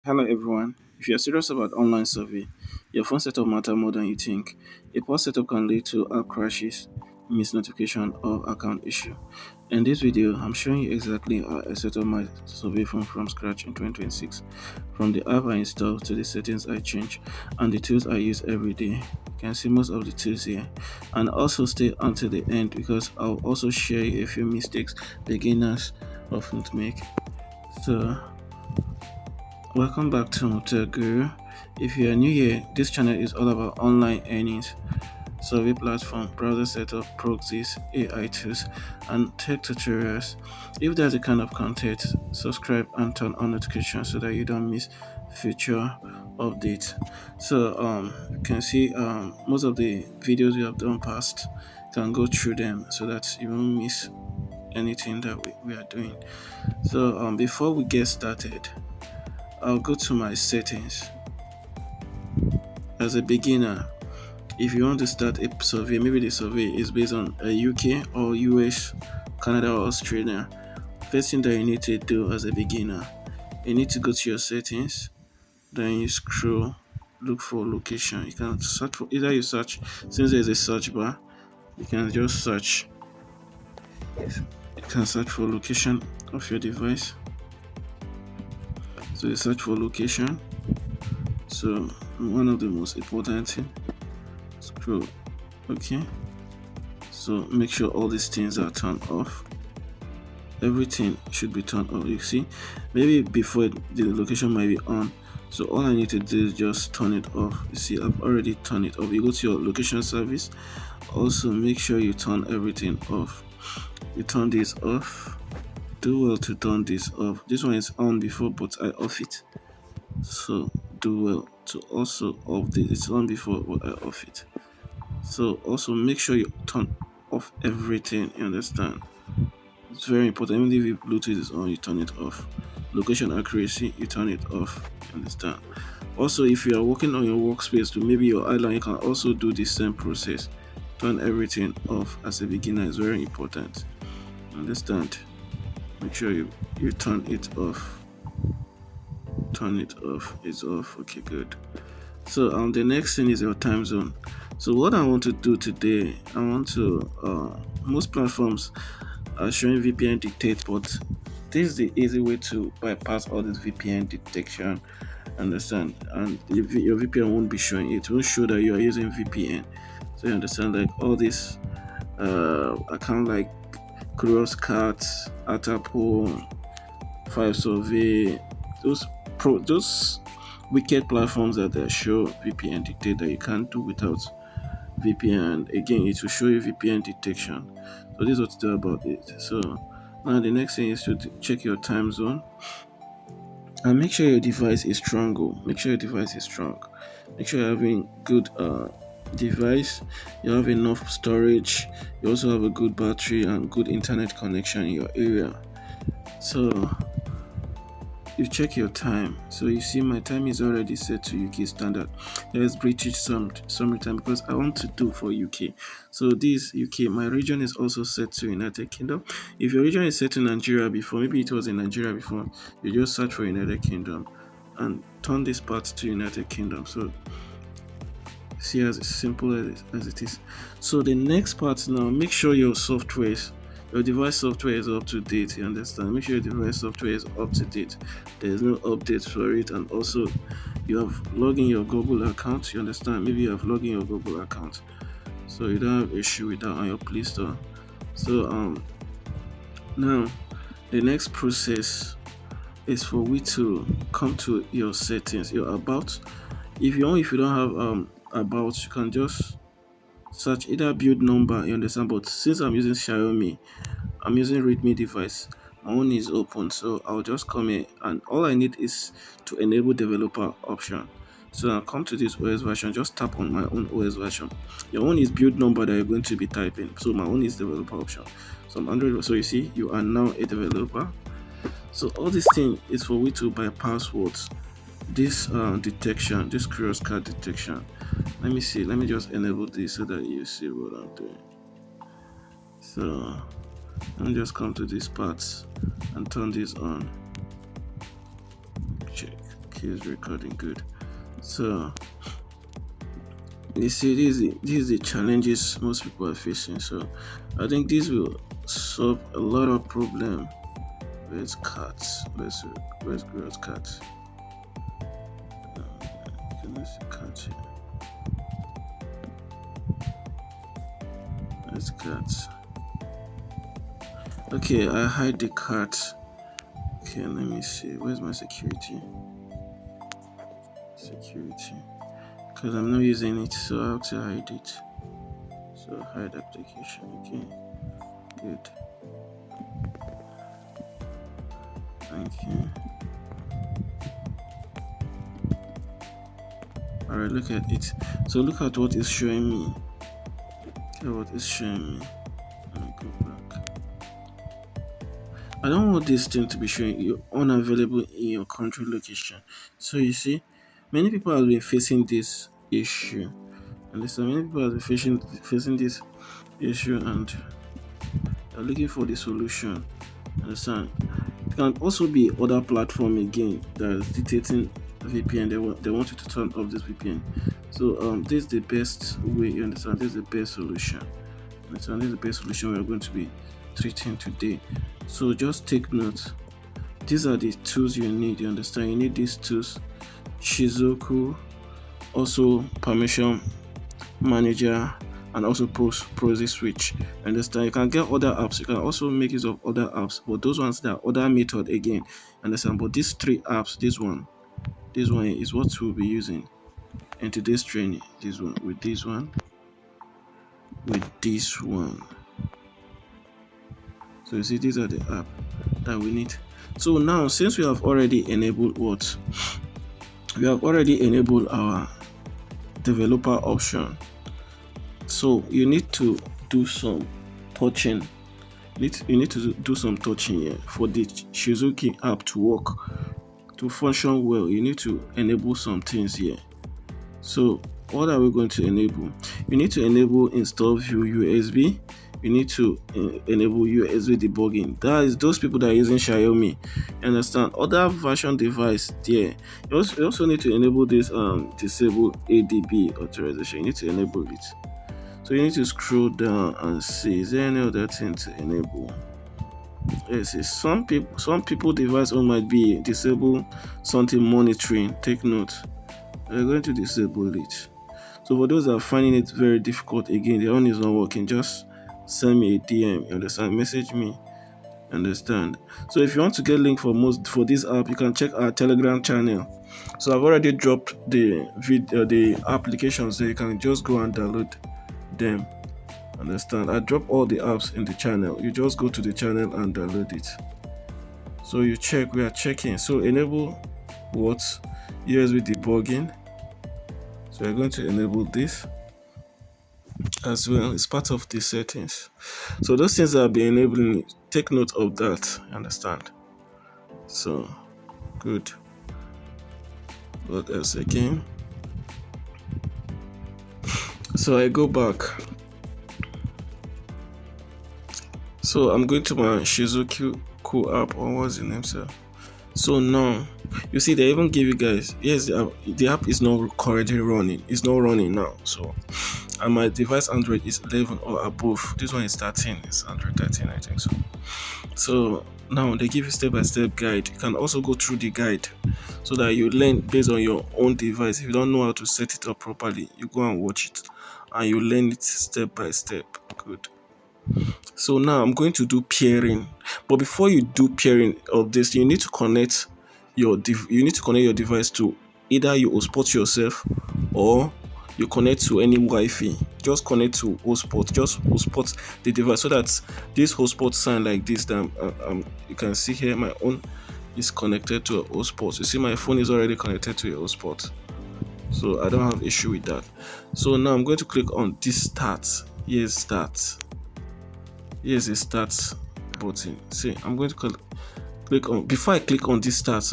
Hello everyone. If you're serious about online survey, your phone setup matter more than you think. A poor setup can lead to app crashes, missed notification, or account issue. In this video, I'm showing you exactly how I set up my survey phone from scratch in 2026. From the app I install to the settings I change and the tools I use every day. You can see most of the tools here. And also stay until the end because I'll also share a few mistakes beginners often make. So welcome back to Mubitech Guru. If you are new here, this channel is all about online earnings, survey platform, browser setup, proxies, AI tools, and tech tutorials. If that's the kind of content, subscribe and turn on notifications so that you don't miss future updates. So you can see most of the videos we have done past. You can go through them so that you won't miss anything that we are doing. So before we get started, I'll go to my settings. As a beginner, if you want to start a survey, maybe the survey is based on a UK or US, Canada or Australia. First thing that you need to do as a beginner, you need to go to your settings, then you scroll, look for location. You can search for either you search, since there's a search bar, you can just search. You can search for location of your device. So you search for location. So one of the most important thing, scroll. Okay, so make sure all these things are turned off. Everything should be turned off. You see, maybe before the location might be on, so all I need to do is just turn it off. You see, I've already turned it off. You go to your location service, also make sure you turn everything off. You turn this off. Do well to turn this off. This one is on before, but I off it. So do well to also off this. It's on before, but I off it. So also make sure you turn off everything. You understand? It's very important. Even if your Bluetooth is on, you turn it off. Location accuracy, you turn it off. You understand? Also, if you are working on your workspace to maybe your island, you can also do the same process. Turn everything off as a beginner is very important. Understand? Make sure you turn it off. Turn it off. It's off. Okay, good. So the next thing is your time zone. So what I want to do today, I want to most platforms are showing VPN dictate, but this is the easy way to bypass all this VPN detection. Understand? And your VPN won't be showing it. Won't show that you are using VPN. So you understand, like all this account like Curious Cats, Atapo, Five Survey, those wicked platforms that they show VPN dictate that you can't do without VPN. Again, it will show you VPN detection. So this is what to do about it. So now the next thing is to check your time zone and make sure your device is strong. Make sure your device is strong. Make sure you're having good device, you have enough storage, you also have a good battery and good internet connection in your area. So you check your time. So you see my time is already set to UK standard. There's British summary time because I want to do for UK. So this UK, my region is also set to United Kingdom. If your region is set to Nigeria before, maybe it was in Nigeria before, you just search for United Kingdom and turn this part to United Kingdom. So see, as simple as it is. So the next part now, make sure your device software is up to date. You understand? Make sure your device software is up to date. There's no updates for it, and also you have logged in your Google account. You understand? Maybe you have logged in your Google account, so you don't have issue with that on your Play Store. So now the next process is for we to come to your settings, your about. If you don't have about, you can just search either build number. You understand? But since I'm using Xiaomi, I'm using Redmi device, my own is open, so I'll just come here and all I need is to enable developer option. So I'll come to this OS version, just tap on my own OS version. Your own is build number that you're going to be typing, so my own is developer option. So I'm Android, so you see you are now a developer. So all this thing is for we to bypass what this detection, this Curious Cat detection. Let me see, let me just enable this so that you see what I'm doing. So let me just come to this part and turn this on. Check. Okay, it's recording. Good. So you see, these are the challenges most people are facing. So I think this will solve a lot of problem. Where's cats? Where's girls cats? Can I see cats here? Where's cats? Okay, I hide the cats. Okay, let me see. Where's my security? Security. Because I'm not using it, so I have to hide it. So hide application. Okay, good. Thank you. Alright, look at it. So look at what it's showing me. Look at what it's showing me. Let me go back. I don't want this thing to be showing you unavailable in your country location. So you see, many people have been facing this issue. And listen, many people have been facing this issue, and they're looking for the solution. Understand? It can also be other platform again that is dictating VPN. They want you to turn off this VPN. So this is the best way. You understand? This is the best solution. Understand? This is the best solution we're going to be treating today. So just take note. These are the tools you need. You understand? You need these tools. Shizuku, also permission manager, and also proxy switch. Understand? You can get other apps. You can also make use of other apps, but those ones, that are other method again. Understand? But these three apps, this one is what we'll be using in today's training. This one with this one with this one. So you see, these are the app that we need. So now, since we have already enabled what? We have already enabled our developer option. So you need to do some touching. You need to do some touching here for the Shizuku app to work, to function well. You need to enable some things here. So what are we going to enable? You need to enable install view USB. You need to enable USB debugging. That is those people that are using Xiaomi. You understand? Other version device there. You also need to enable this disable ADB authorization. You need to enable it. So you need to scroll down and see, is there any other thing to enable? Yes, some people device might be disable something monitoring. Take note. We're going to disable it. So for those that are finding it very difficult, again, the one is not working, just send me a DM. You understand? Message me. Understand? So if you want to get link for this app, you can check our Telegram channel. So I've already dropped the applications, so you can just go and download them. Understand? I drop all the apps in the channel. You just go to the channel and download it. So you check. We are checking. So enable what? USB debugging. So we're going to enable this as well. It's part of the settings. So those things that I'll be enabling, take note of that. Understand? So good. What else again? So I go back. So I'm going to my Shizuku app, or what's the name, sir? So now you see they even give you guys, yes, the app is not currently running. It's not running now. So and my device Android is 11 or above. This one is 13. It's Android 13, I think so. So now they give you step-by-step guide. You can also go through the guide so that you learn based on your own device. If you don't know how to set it up properly, you go and watch it and you learn it step by step. Good. So now I'm going to do pairing, but before you do pairing of this, you need to connect your device to either you hotspot yourself or you connect to any Wi-Fi. Just connect to hotspot. Just hotspot the device so that this hotspot sign like this. You can see here my own is connected to a hotspot. You see my phone is already connected to a hotspot, so I don't have issue with that. So now I'm going to click on this start. Here's start. Here's the start button. See, I'm going to click on. Before I click on this start,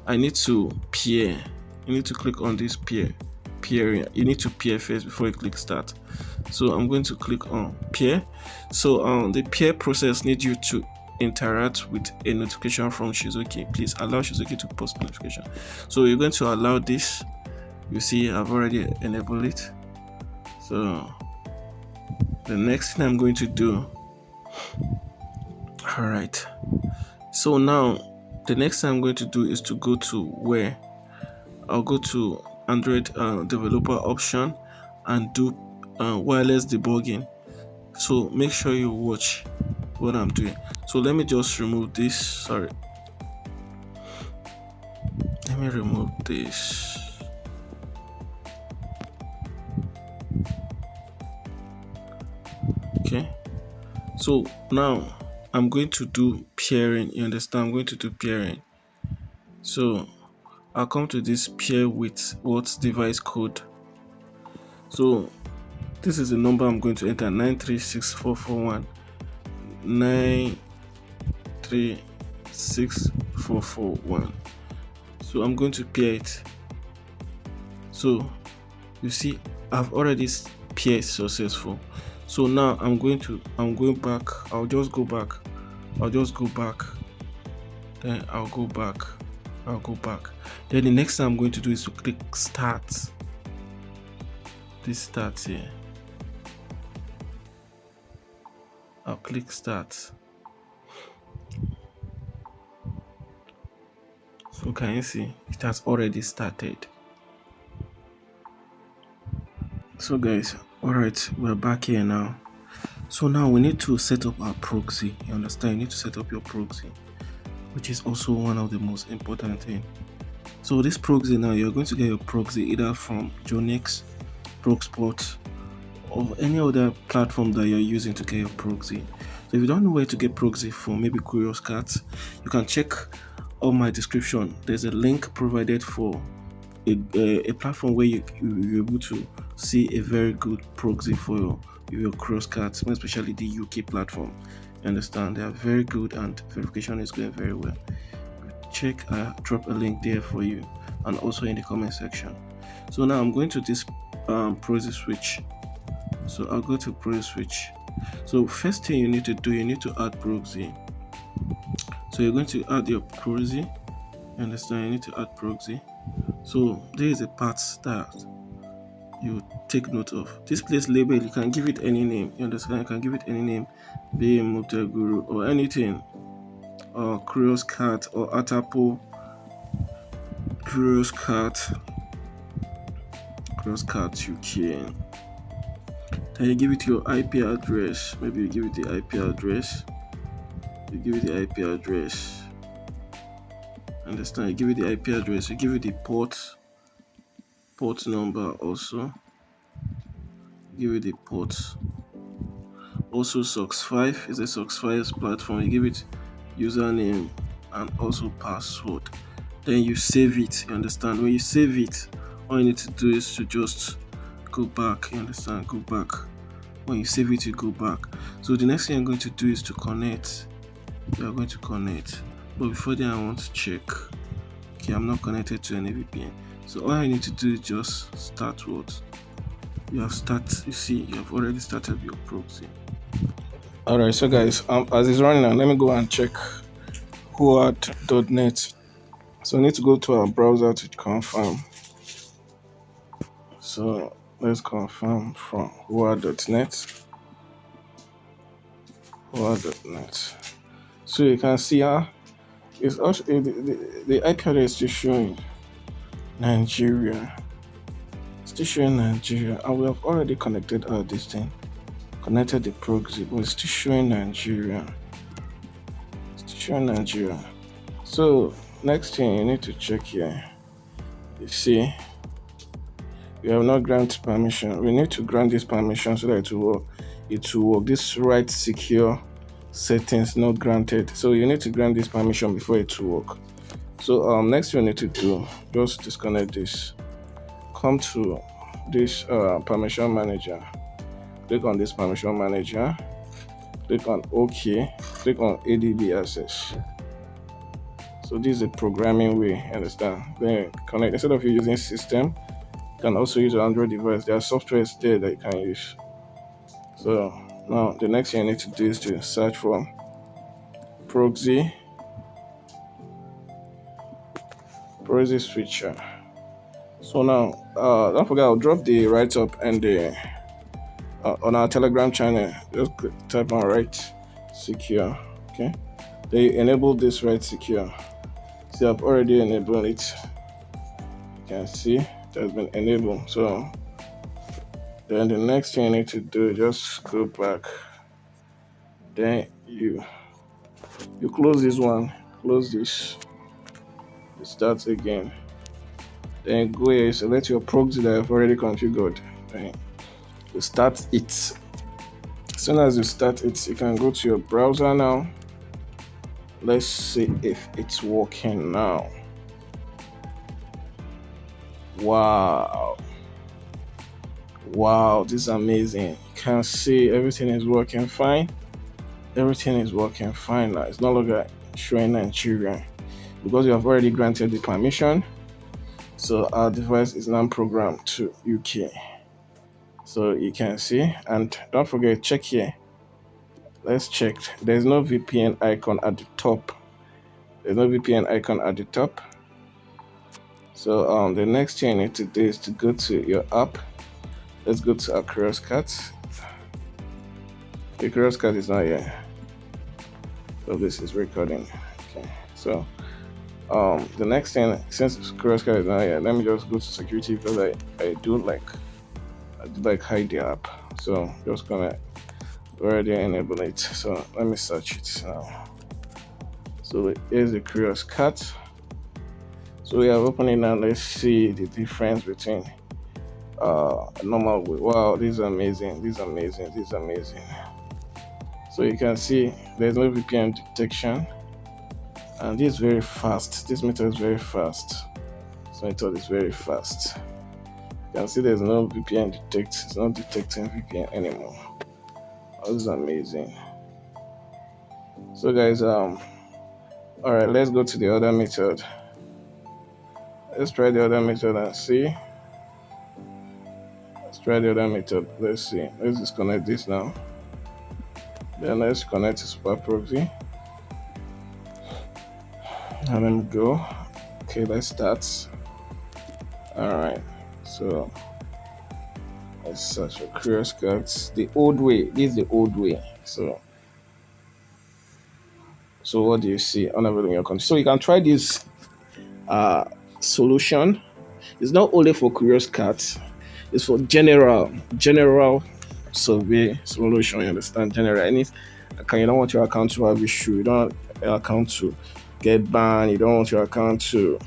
I need to pair. You need to click on this pairing. You need to pair first before you click start. So I'm going to click on pair. So the pair process needs you to interact with a notification from Shizuki, please allow Shizuki to post notification. So you're going to allow this. You see I've already enabled it. So the next thing I'm going to do, all right, so now the next thing I'm going to do is to go to where I'll go to Android developer option and do wireless debugging. So make sure you watch what I'm doing. So let me just remove this. Sorry, let me remove this. Okay, so now I'm going to do pairing. You understand? I'm going to do pairing. So I'll come to this pair with what device code. So this is the number I'm going to enter, 936441 936441. So I'm going to pair it. So you see I've already paired successful. So now I'm going back. I'll just go back, then I'll go back. Then the next thing I'm going to do is to click start. This starts here. I'll click start. So can you see it has already started? So guys, all right, we're back here now. So now we need to set up our proxy. You understand? You need to set up your proxy, which is also one of the most important thing. So this proxy, now you're going to get your proxy either from Jonix, Proxport, or any other platform that you're using to get your proxy. So if you don't know where to get proxy from, maybe Curious Cat, you can check on my description. There's a link provided for a platform where you're able to see a very good proxy for your Curious Cat, especially the UK platform. You understand? They are very good and verification is going very well. Check, drop a link there for you and also in the comment section. So now I'm going to this proxy switch. So I'll go to proxy switch. So first thing you need to do, you need to add proxy. So you're going to add your proxy. You understand? You need to add proxy. So there is a part that you take note of. This place label, you can give it any name. You understand? You can give it any name, be a Mubitech Guru or anything, or Curious Cat or Atapo, Curious Cat UK. Then you give it your IP address. Maybe you give it the IP address. Understand? You give it the IP address. You give it the port number also. Give it the port. Also SOX5 is a SOX5 platform. You give it username and also password. Then you save it. You understand? When you save it, all you need to do is to just go back. You understand? Go back. When you save it, you go back. So the next thing I'm going to do is to connect. You are going to connect. But before that, I want to check. Okay, I'm not connected to any VPN. So all I need to do is just start what? You see, you have already started your proxy. Alright, so guys, as it's running now, let me go and check whoad.net. So I need to go to our browser to confirm. So let's confirm from whoad.net. So you can see it's also the IP address is showing Nigeria. Still showing Nigeria, and we have already connected this thing. Connected the proxy, but it's still showing Nigeria. So next thing you need to check here. You see, we have not granted permission. We need to grant this permission so that it will work. This right secure settings not granted. So you need to grant this permission before it will work. So next thing you need to do, just disconnect this. Come to this permission manager. Click on this permission manager. Click on OK. Click on ADB access. So this is a programming way. Understand? Then connect. Instead of you using system, you can also use an Android device. There are softwares there that you can use. So now the next thing you need to do is to search for proxy switcher. So now don't forget, I'll drop the write-up and the on our Telegram channel. Just type on write secure. Okay, they enable this write secure. See, I've already enabled it. You can see it has been enabled. So then the next thing you need to do, just go back. Then you close this one, close this, it starts again. Then go here, select your proxy that I've already configured. Then you start it. As soon as you start it, you can go to your browser now. Let's see if it's working now. Wow, this is amazing. You can see everything is working fine. Everything is working fine now. It's no longer showing Nigeria because you have already granted the permission. So our device is now programmed to UK. So you can see, and don't forget, check here. Let's check. There's no VPN icon at the top. There's no VPN icon at the top. So the next thing you need to do is to go to your app. Let's go to our Cut. The Cut is not here. So this is recording. Okay. So the next thing, since Cut is not here, let me just go to security because I do like hide the app. So just gonna already enable it. So let me search it now. So here's the Cut. So we have opened it now. Let's see the difference between normal way. Wow, this is amazing. This is amazing. This is amazing. So you can see there's no VPN detection, and this is very fast. This method is very fast. This method is very fast. You can see there's no VPN detect. It's not detecting VPN anymore. Oh, this is amazing. So guys, all right, let's go to the other method. Let's try the other method and see. Let's try the other method. Let's see. Let's disconnect this now. Then let's connect to Super Proxy. And then go. Okay, let's start. Alright. So let's search for Curious Cards. The old way. This is the old way. So what do you see? Unavailable your country. So you can try this solution. It's not only for Curious Cards, it's for general survey solution. You understand? General, and you don't want your account to have issue, you don't want your account to get banned, you don't want your account to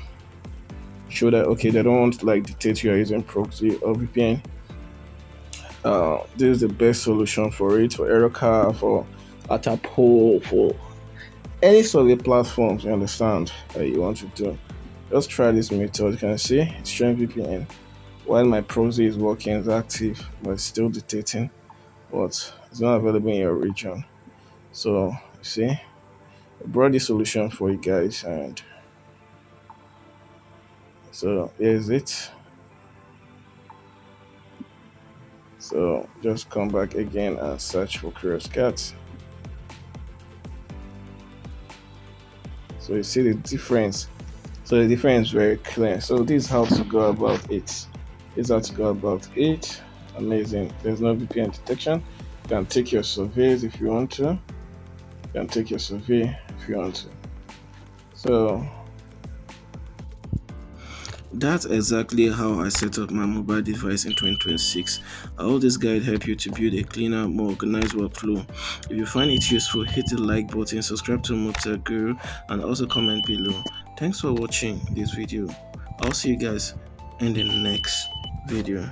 show that okay, they don't want like dictate you are using proxy or VPN. This is the best solution for it, for Erica, for Atapol, for any survey platforms, you understand, that you want to do. Just try this method. You can see it's showing VPN while my proxy is working, it's active, but it's still dictating, but it's not available in your region. So you see, I brought this solution for you guys, and so here's it. So just come back again and search for Curious Cats. So you see the difference. So the difference is very clear. So this is how to go about it. Amazing. There's no VPN detection. You can take your surveys if you want to. So that's exactly how I set up my mobile device in 2026. I hope this guide helped you to build a cleaner, more organized workflow. If you find it useful, hit the like button, subscribe to Mubitech Guru, and also comment below. Thanks for watching this video. I'll see you guys in the next video.